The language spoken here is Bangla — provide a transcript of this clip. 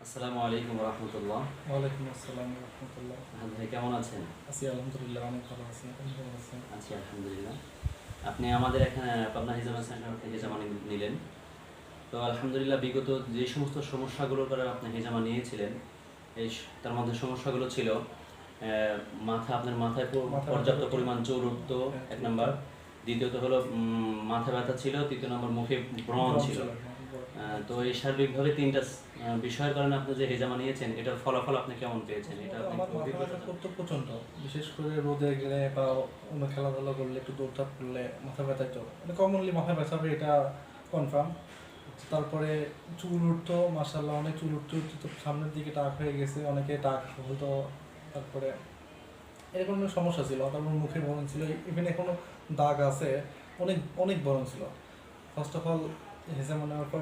আসসালামু আলাইকুম রহমতুল্লাহ। ওয়ালাইকুম আসসালাম রহমতুল্লাহ। ভাই কেমন আছেন? আছি আলহামদুলিল্লাহ, অনেক ভালো আছি। আপনি কেমন আছেন? আছি আলহামদুলিল্লাহ। আপনি আমাদের এখানে পাবনা হিজামা সেন্টার থেকে হেজামা নিলেন, তো আলহামদুলিল্লাহ বিগত যে সমস্ত সমস্যাগুলোর কারণে আপনি হেজামা নিয়েছিলেন, তার মধ্যে সমস্যাগুলো ছিল আপনার মাথায় মাথা ব্যথা পর্যাপ্ত করতো। পরিমাণ চৌরুক্ত, হ্যাঁ, এক ঠিক নাম্বার। তো। দ্বিতীয়ত হলো মাথা ব্যথা ছিল। তৃতীয় নম্বর মুখে ব্রণ ছিল। তো এই সার্বিকভাবে তিনটা বিষয়ের কারণে আপনি যে হেজামা নিয়েছেন, এটার ফলাফল আপনি কেমন পেয়েছেন? এটা আপনি আমার মাথা অভিজ্ঞতা ব্যথা করতো প্রচণ্ড, বিশেষ করে রোদে গেলে বা অন্য খেলাধুলা করলে, একটু দৌড়ঝাঁপ করলে মাথা ব্যথাই তো মানে কমনলি মাথা ব্যথা হবে, এটা কনফার্ম। তারপরে চুল উঠতো, মাশাআল্লাহ অনেক চুল উঠতে উঠতে তো সামনের দিকে টাক হয়ে গেছে, অনেকে টাক হতো। তারপরে এরকম অনেক সমস্যা ছিল। তারপর মুখে ব্রণ ছিল, ইভেন এখনো দাগ আছে, অনেক অনেক ব্রণ ছিল। ফার্স্ট অফ অল হেজামা নেওয়ার পর